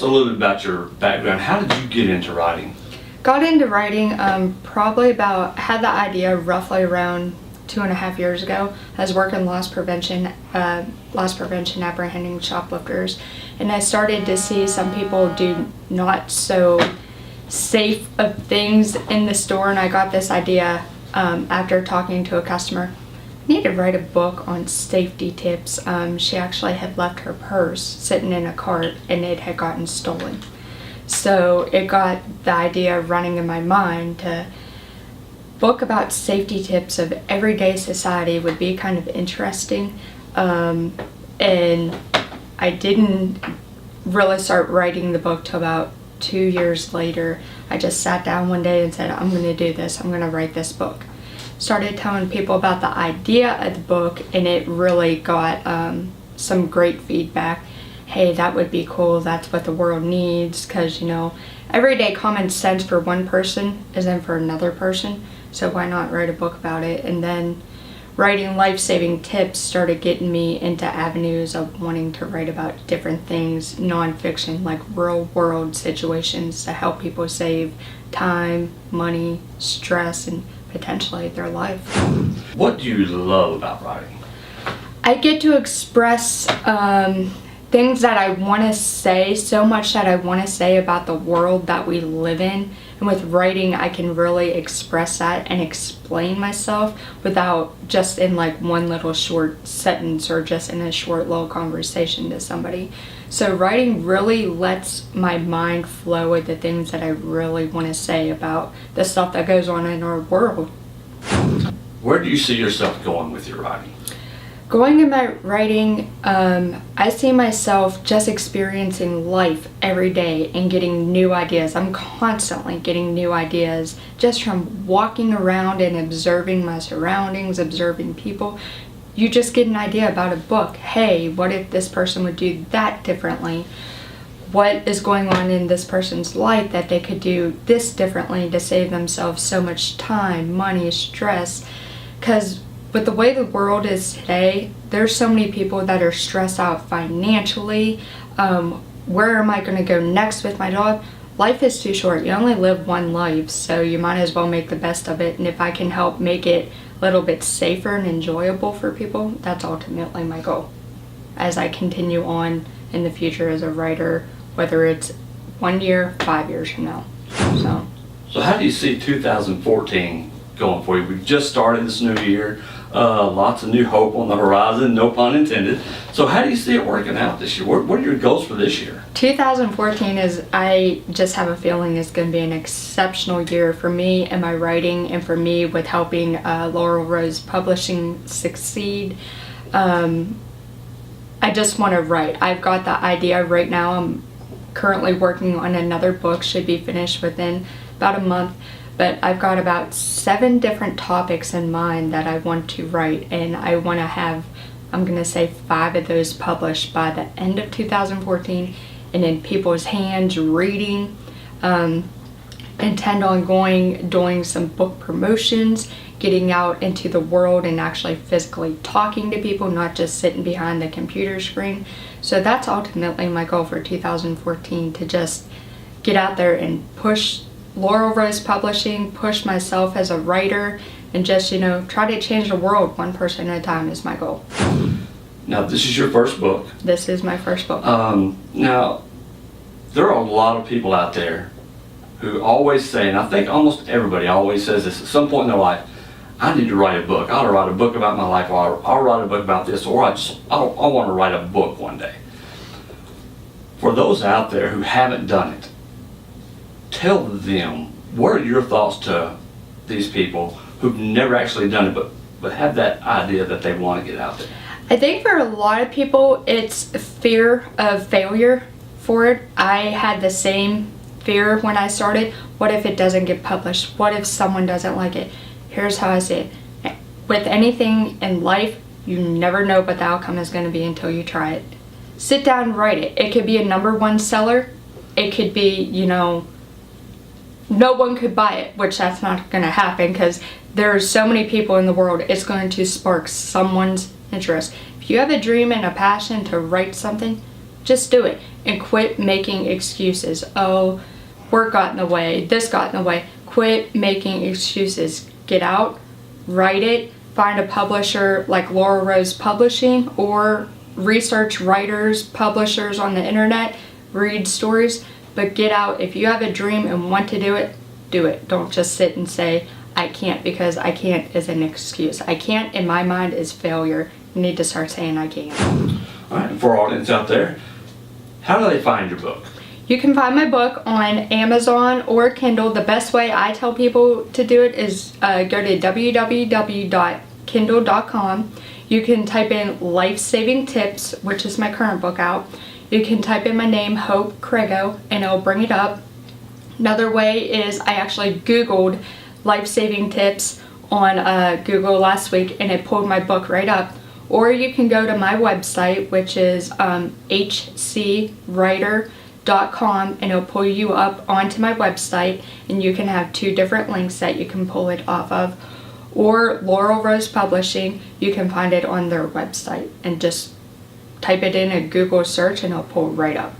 a little bit about your background. How did you get into writing? Got into writing had the idea roughly around 2.5 years ago. I was working loss prevention apprehending shoplifters, and I started to see some people do not so safe of things in the store, and I got this idea after talking to a customer. I need to write a book on safety tips. She actually had left her purse sitting in a cart and it had gotten stolen. So it got the idea running in my mind to book about safety tips of everyday society would be kind of interesting. And I didn't really start writing the book till about 2 years later. I just sat down one day and said, I'm going to do this. I'm going to write this book. Started telling people about the idea of the book, and it really got some great feedback. Hey, that would be cool. That's what the world needs, because, everyday common sense for one person isn't for another person. So why not write a book about it? And then writing life-saving tips started getting me into avenues of wanting to write about different things, nonfiction, like real-world situations to help people save time, money, stress, and potentially their life. What do you love about writing? I get to express things that I want to say, so much that I want to say about the world that we live in. And with writing, I can really express that and explain myself without just in like one little short sentence or just in a short little conversation to somebody. So writing really lets my mind flow with the things that I really want to say about the stuff that goes on in our world. Where do you see yourself going with your writing? Going in my writing, I see myself just experiencing life every day and getting new ideas. I'm constantly getting new ideas just from walking around and observing my surroundings, observing people. You just get an idea about a book. Hey, what if this person would do that differently? What is going on in this person's life that they could do this differently to save themselves so much time, money, stress? Because with the way the world is today, there's so many people that are stressed out financially. Where am I going to go next with my job? Life is too short. You only live one life, so you might as well make the best of it. And if I can help make it a little bit safer and enjoyable for people, that's ultimately my goal as I continue on in the future as a writer, whether it's 1 year, 5 years from now. So how do you see 2014 going for you? We've just started this new year. Lots of new hope on the horizon, no pun intended. So how do you see it working out this year? What are your goals for this year? 2014 I just have a feeling is going to be an exceptional year for me and my writing, and for me with helping Laurel Rose Publishing succeed. I just want to write. I've got the idea right now. I'm currently working on another book, should be finished within about a month. But I've got about 7 different topics in mind that I want to write, and I want to have, I'm going to say 5 of those published by the end of 2014 and in people's hands reading. Intend on doing some book promotions, getting out into the world and actually physically talking to people, not just sitting behind the computer screen. So that's ultimately my goal for 2014, to just get out there and push Laurel Rose Publishing, push myself as a writer, and just, try to change the world one person at a time is my goal. Now, this is your first book. This is my first book. Now, there are a lot of people out there who always say, and I think almost everybody always says this at some point in their life, I need to write a book. I ought to write a book about my life, or I'll write a book about this, or I want to write a book one day. For those out there who haven't done it, tell them, what are your thoughts to these people who've never actually done it but have that idea that they want to get out there? I think for a lot of people it's fear of failure for it. I had the same fear when I started. What if it doesn't get published? What if someone doesn't like it? Here's how I see it. With anything in life, you never know what the outcome is going to be until you try it. Sit down and write it. It could be a #1 seller. It could be, no one could buy it, which that's not going to happen because there are so many people in the world. It's going to spark someone's interest. If you have a dream and a passion to write something, Just do it and quit making excuses. Oh, work got in the way, this got in the way. Quit making excuses. Get out, write it, find a publisher like Laurel Rose Publishing, or research writers, publishers on the internet, read stories, but get out. If you have a dream and want to do it, do it. Don't just sit and say, I can't, because I can't is an excuse. I can't in my mind is failure. You need to start saying I can. All right, and for our audience out there, how do they find your book? You can find my book on Amazon or Kindle. The best way I tell people to do it is go to www.kindle.com. You can type in Life Saving Tips, which is my current book out. You can type in my name, Hope Crago, and it'll bring it up. Another way is I actually Googled Life Saving Tips on Google last week, and it pulled my book right up. Or you can go to my website, which is hcwriter.com, and it'll pull you up onto my website, and you can have 2 different links that you can pull it off of. Or Laurel Rose Publishing, you can find it on their website, and just type it in a Google search and it'll pull right up.